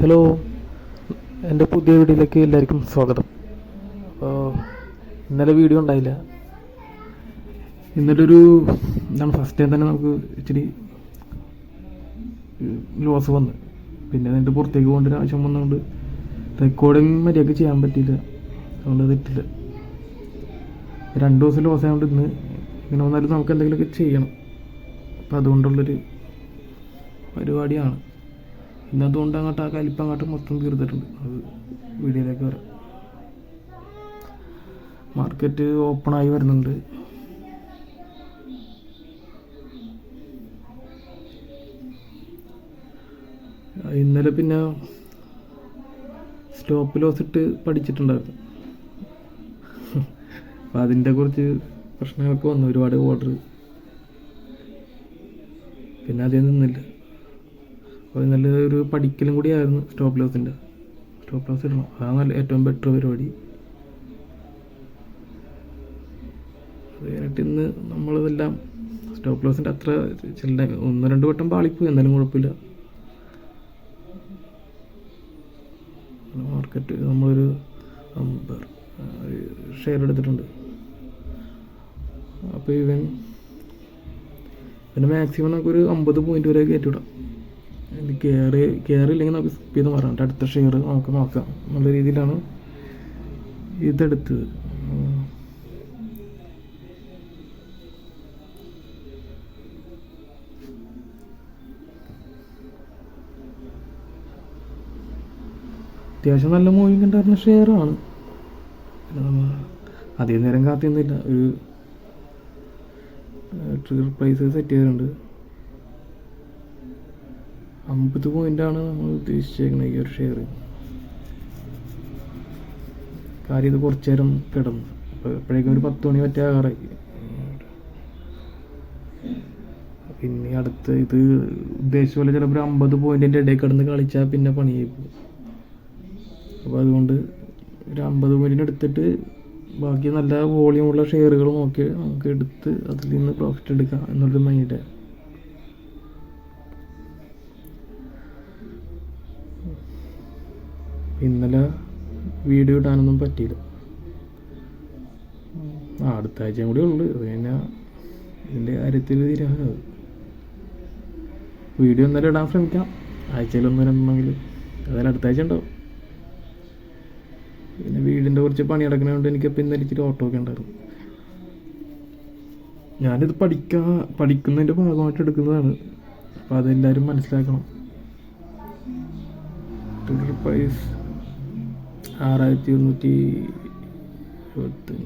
Hello, എൻ്റെ പുതിയ വീഡിയോയിലേക്ക് എല്ലാവർക്കും സ്വാഗതം. അപ്പോൾ ഇന്നലെ വീഡിയോ ഉണ്ടായില്ല. ഇന്നലെ എന്താണ് ഫസ്റ്റ് ടൈം തന്നെ നമുക്ക് ഇച്ചിരി ലോസ് വന്ന്, പിന്നെ എന്നിട്ട് പുറത്തേക്ക് പോകേണ്ട ഒരു ആവശ്യം വന്നുകൊണ്ട് റെക്കോർഡിങ് മര്യാദയ്ക്ക് ചെയ്യാൻ പറ്റിയില്ല. അതുകൊണ്ട് തെറ്റില്ല. 2 ദിവസം ലോസ് ആയതുകൊണ്ട് ഇന്ന് ഇങ്ങനെ വന്നാലും നമുക്ക് എന്തെങ്കിലുമൊക്കെ ചെയ്യണം. അപ്പം അതുകൊണ്ടുള്ളൊരു പരിപാടിയാണ് ഇന്ന്. അതുകൊണ്ട് അങ്ങോട്ട് ആ കലിപ്പം അങ്ങോട്ട് മൊത്തം തീർത്തിട്ടുണ്ട്. അത് വീഡിയോയിലേക്ക് വരാം. മാർക്കറ്റ് ഓപ്പണായി വരുന്നുണ്ട്. ഇന്നലെ പിന്നെ സ്റ്റോപ്പ് ലോസ് ഇട്ട് പഠിച്ചിട്ടുണ്ടായിരുന്നു. അപ്പം അതിൻ്റെ കുറച്ച് പ്രശ്നങ്ങളൊക്കെ വന്നു. ഒരുപാട് ഓർഡർ പിന്നെ അതേ നിന്നില്ല. അപ്പോൾ നല്ലൊരു പഠിക്കലും കൂടിയായിരുന്നു സ്റ്റോപ്പ് ലോസ് ഇടണം. അതാണ് ഏറ്റവും ബെറ്റർ പരിപാടി. അത് കഴിഞ്ഞിട്ട് ഇന്ന് നമ്മളിതെല്ലാം സ്റ്റോപ്പ് ലോസിൻ്റെ അത്ര ചില 1-2 വട്ടം പാളിപ്പോയി, എന്നാലും കുഴപ്പമില്ല. മാർക്കറ്റ് നമ്മളൊരു 50 ഷെയർ എടുത്തിട്ടുണ്ട്. അപ്പോൾ പിന്നെ മാക്സിമം നമുക്കൊരു 50 പോയിന്റ് വരെ കയറ്റിവിടാം. കയറിയില്ലെങ്കിൽ നമുക്ക് സ്കിപ്പ് ചെയ്ത് മാറാം. അടുത്ത ഷെയർ നമുക്ക് നോക്കാം എന്നുള്ള രീതിയിലാണ് ഇതെടുത്തത്. അത്യാവശ്യം നല്ല മൂവിങ് ഉണ്ടായിരുന്ന ഷെയറാണ്. പിന്നെ നമ്മൾ അധികം നേരം കാത്തിയൊന്നുമില്ല. ഒരു ട്രിഗർ പ്രൈസ് സെറ്റ് ചെയ്തിട്ടുണ്ട്. 50 പോയിൻ്റാണ് നമ്മൾ ഉദ്ദേശിച്ചേക്കുന്നത് ഈ ഒരു ഷെയർ. കാര്യം ഇത് കുറച്ച് നേരം കിടന്നു. അപ്പോൾ എപ്പോഴേക്കും ഒരു 10 മണി പറ്റേ ആകാറായി. പിന്നെ അടുത്ത് ഇത് ഉദ്ദേശിച്ച പോലെ ചിലപ്പോൾ 50 പോയിൻറ്റിൻ്റെ ഇടയിൽ കിടന്ന് കളിച്ചാൽ പിന്നെ പണിയായി പോകും. അപ്പോൾ അതുകൊണ്ട് ഒരു 50 പോയിൻറ്റിന് എടുത്തിട്ട് ബാക്കി നല്ല വോളിയമുള്ള ഷെയറുകൾ നോക്കി നമുക്ക് എടുത്ത് അതിൽ നിന്ന് പ്രോഫിറ്റ് എടുക്കാം എന്നുള്ളൊരു മൈൻഡ്. ഇന്നലെ വീഡിയോ ഇടാനൊന്നും പറ്റിയില്ല. അടുത്ത ആഴ്ചയും കൂടി ഉള്ളു. അത് കഴിഞ്ഞാൽ ഇതിൻ്റെ കാര്യത്തിൽ തീരുമാനം. വീഡിയോ എന്നാലും ഇടാൻ ശ്രമിക്കാം. ആഴ്ചയിൽ 1-2 അതായത് അടുത്ത ആഴ്ച ഉണ്ടാവും. പിന്നെ വീടിൻ്റെ കുറച്ച് പണി നടക്കുന്നതുകൊണ്ട് എനിക്കപ്പോൾ ഇന്നലെ ഇച്ചിരി ഓട്ടോ ഒക്കെ ഉണ്ടായിരുന്നു. ഞാനിത് പഠിക്കുന്നതിൻ്റെ ഭാഗമായിട്ട് എടുക്കുന്നതാണ്. അപ്പോൾ അതെല്ലാവരും മനസ്സിലാക്കണം. Trigger price 6175.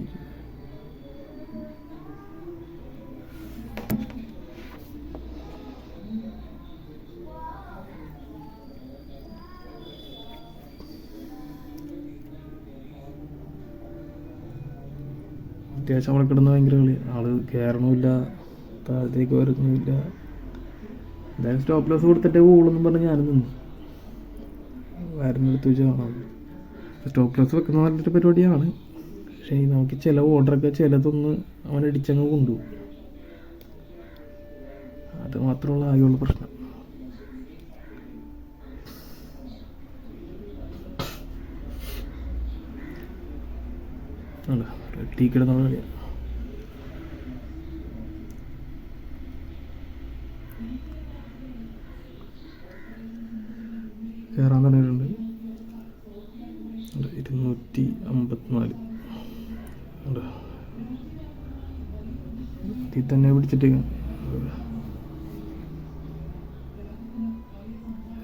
അത്യാവശ്യം അവിടെ കിടന്ന് ഭയങ്കര കളി. ആള് കയറണമില്ല, താഴത്തേക്ക് വരുന്നുമില്ല. എന്തായാലും സ്റ്റോപ്പ് ലോസ് കൊടുത്തിട്ടേ പോകുള്ളൂന്നും പറഞ്ഞ് ഞാനും നിന്നു. വയറിനെടുത്ത് വെച്ച് കാണാം. സ്റ്റോപ്പ് ലോസ് വെക്കുന്ന നല്ലൊരു പരിപാടിയാണ്. പക്ഷേ നമുക്ക് ചില ഓർഡറൊക്കെ ചിലതൊന്ന് അവനടിച്ചങ്ങ് കൊണ്ടുപോകും. അത് മാത്രമുള്ള ആകെയുള്ള പ്രശ്നം. അല്ല ടീ കിടന്നുള്ള കളിയാണ്. കയറാൻ തുടങ്ങിയിട്ടുണ്ട്. 254 ഇതിൽ തന്നെ പിടിച്ചിട്ട്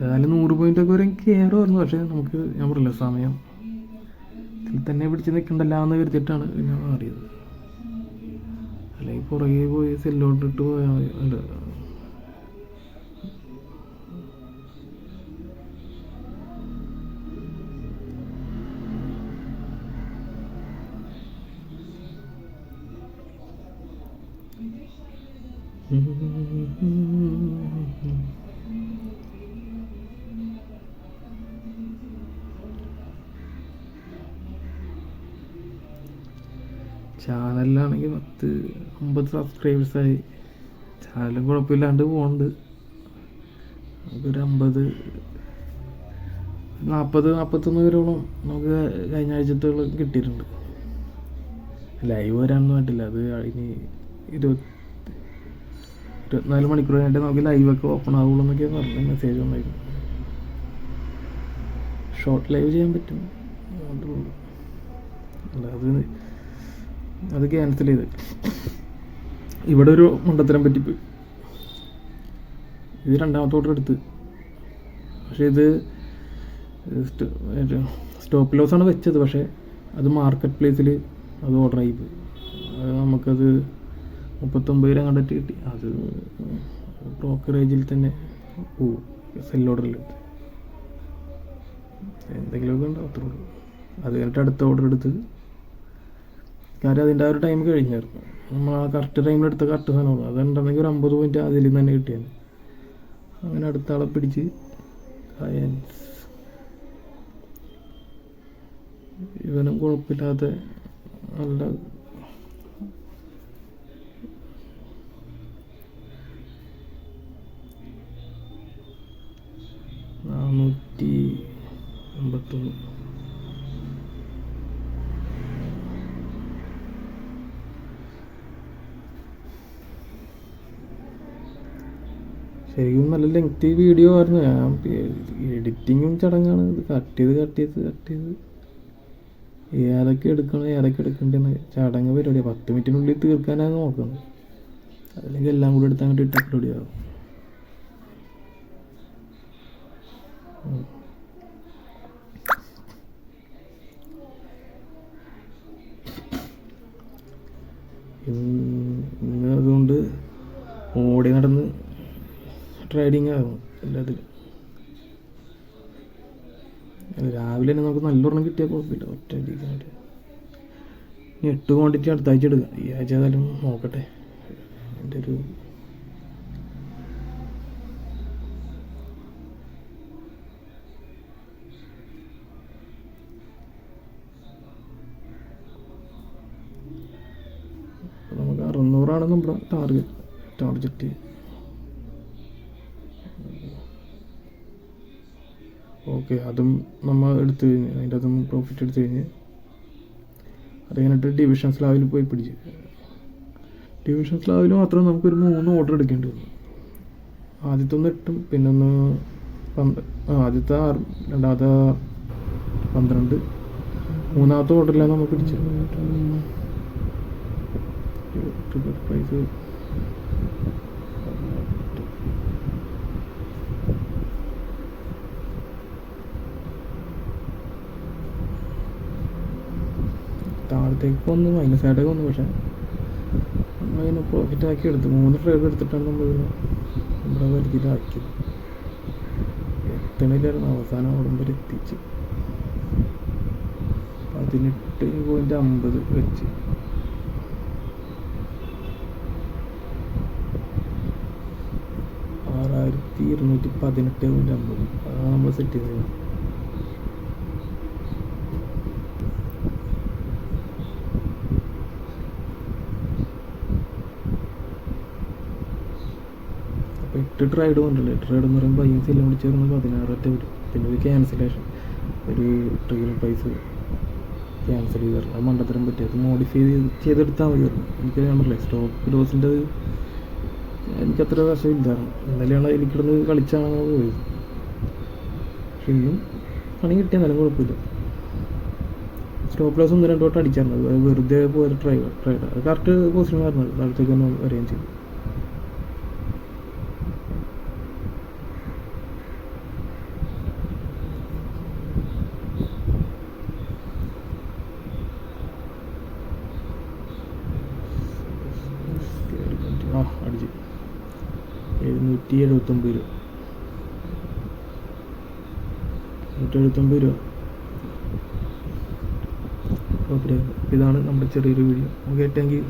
ഏതായാലും 100 പോയിൻ്റൊക്കെ വരെ കയറുമായിരുന്നു. പക്ഷേ നമുക്ക് ഞാൻ പറയില്ല, സമയം ഇതിൽ തന്നെ പിടിച്ച് നിൽക്കണ്ടല്ല എന്ന് കരുതിയിട്ടാണ് പിന്നെ മാറിയത്. അല്ലെങ്കിൽ പുറകെ പോയി സെല്ലോട്ടിട്ട് പോയാൽ മതി. അല്ല ചാനലിലാണെങ്കിൽ 50 സബ്സ്ക്രൈബേഴ്സായി. ചാനലും കുഴപ്പമില്ലാണ്ട് പോകുന്നുണ്ട്. നമുക്കൊരു 50 41 പേരോളം നമുക്ക് കഴിഞ്ഞ ആഴ്ചത്തോളം കിട്ടിയിട്ടുണ്ട്. ലൈവ് വരാനൊന്നും പറ്റില്ല, അത് ഇനി 24 മണിക്കൂർ കഴിഞ്ഞിട്ട് നമുക്ക് ലൈവൊക്കെ ഓപ്പൺ ആവുള്ളൂ എന്നൊക്കെ പറഞ്ഞ മെസ്സേജ് വന്നായിരുന്നു. ഷോർട്ട് ലൈവ് ചെയ്യാൻ പറ്റും, അല്ലാതെ അത് ക്യാൻസൽ ചെയ്ത്. ഇവിടെ ഒരു മണ്ടത്തരം പറ്റിപ്പോയി. ഇത് 2ാമത്തെ ഓർഡർ എടുത്ത്, പക്ഷേ ഇത് സ്റ്റോപ്പ് ലോസാണ് വെച്ചത്, പക്ഷേ അത് മാർക്കറ്റ് പ്ലേസിൽ അത് ഓർഡറായി പോയി. അത് നമുക്കത് 39 കണ്ടിട്ട് കിട്ടി. അത് ബ്രോക്കറേജിൽ തന്നെ പോവും, സെൽ ഓർഡറിൽ എന്തെങ്കിലുമൊക്കെ ഉണ്ടാവും, അത്രേ ഉള്ളൂ. അത് കഴിഞ്ഞിട്ട് അടുത്ത ഓർഡർ എടുത്ത്, കാര്യം അതിൻ്റെ ആ ഒരു ടൈം കഴിഞ്ഞായിരുന്നു. നമ്മൾ ആ കറക്റ്റ് ടൈമിലെടുത്ത കറക്റ്റ് സാധനമാണ്. അതുണ്ടെങ്കിൽ ഒരു 50 പോയിൻറ്റ് അതിൽ നിന്ന് തന്നെ കിട്ടിയാണ്. അങ്ങനെ അടുത്ത ആളെ പിടിച്ച് ഇവനും കുഴപ്പമില്ലാത്ത നല്ല 451. ശരിക്കും നല്ല ലെങ്തി വീഡിയോ ആയിരുന്നു. ഞാൻ എഡിറ്റിങ്ങും ചടങ്ങാണ്. ഇത് കട്ട് ചെയ്ത് ഏതൊക്കെ എടുക്കണ്ടെന്ന് ചടങ്ങ് പരിപാടിയാണ്. 10 മിനിറ്റിനുള്ളിൽ തീർക്കാനാണ് നോക്കുന്നത്. അല്ലെങ്കിൽ എല്ലാം കൂടി എടുത്ത് അങ്ങോട്ട് ഇട്ട് അപ്ലോഡ് ചെയ്യാം. ഇന്ന് അതുകൊണ്ട് ഓടി നടന്ന് ട്രേഡിങ് ആകും എല്ലാത്തിലും. രാവിലെ തന്നെ നമുക്ക് നല്ലൊരെണ്ണം കിട്ടിയാൽ കുഴപ്പമില്ല, ഒറ്റ അടിക്കാനായിട്ട്. ഇനി 8 ക്വാണ്ടിറ്റി അടുത്ത ആഴ്ച എടുക്കാം. ഈ ആഴ്ച ഏതായാലും നോക്കട്ടെ. എൻ്റെ ഒരു നമുക്ക് 600 നമ്മുടെ ടാർഗറ്റ്. ഓക്കെ, അതും നമ്മൾ എടുത്തു കഴിഞ്ഞ് അതിൻ്റെ അതും പ്രോഫിറ്റ് എടുത്തു കഴിഞ്ഞ് അത് കഴിഞ്ഞിട്ട് ഡിവിഷൻ സ്ലാബിൽ പോയി പിടിച്ച്. ഡിവിഷൻ സ്ലാബിൽ മാത്രം നമുക്കൊരു 3 ഓർഡർ എടുക്കേണ്ടി വന്നു. ആദ്യത്തെ 1 8, പിന്നെ ആദ്യത്തെ 6, രണ്ടാമത്തെ 12, മൂന്നാമത്തെ ഓർഡറിലാണ് നമ്മൾ പിടിച്ചത്. പ്രൈസ് താഴത്തേക്ക് വന്ന് -ആയിട്ടൊക്കെ വന്നു. പക്ഷേ നമ്മളതിന് പ്രോഫിറ്റ് ആക്കി എടുത്തു. 3 ട്രേഡ് എടുത്തിട്ടാണ് നമ്മൾ നമ്മുടെ പരിധിയിലാക്കിയത്. എത്തണില്ലായിരുന്നു, അവസാനം ഓടുമ്പോൾ എത്തിച്ച് 18.50 വെച്ച്. $6218.50 അതാണ് നമ്മൾ സെറ്റ് ചെയ്തത്. അപ്പോൾ 8 ട്രേഡ് കൊണ്ടല്ലേ. ട്രേഡ് എന്ന് പറയുമ്പോൾ INC എല്ലാം കൂടി ചേർന്ന് 16 വരും. പിന്നെ ഒരു ക്യാൻസലേഷൻ, ഒരു ട്രിഗർ പ്രൈസ് ക്യാൻസൽ ചെയ്ത് തരണം. അത് മണ്ടത്തരം പറ്റി അത് മോഡിഫൈ ചെയ്തെടുത്താൽ മതിയായിരുന്നു. എനിക്ക് കണ്ടല്ലേ സ്റ്റോപ്പ് ലോസിൻ്റെ എനിക്കത്ര വശമില്ലായിരുന്നു. ഇന്നലെയാണ് എനിക്കിടന്ന് കളിച്ചാണ് പോയത്. പക്ഷെ ഇന്നും പണി കിട്ടിയാൽ നല്ല കുഴപ്പമില്ല. സ്റ്റോപ്പ് ലോസ് 1-2 വട്ടം അടിച്ചായിരുന്നു. അത് വെറുതെ പോയ ട്രേഡ് അത് കറക്റ്റ് പൊസിഷൻ വരുന്നത് താഴത്തേക്ക് ഒന്ന് വരികയും ചെയ്തു. അടിച്ച് 779 രൂപ. 179 രൂപ. ഇതാണ് നമ്മുടെ ചെറിയൊരു വീഡിയോ. നമുക്ക് ഏറ്റെങ്കിൽ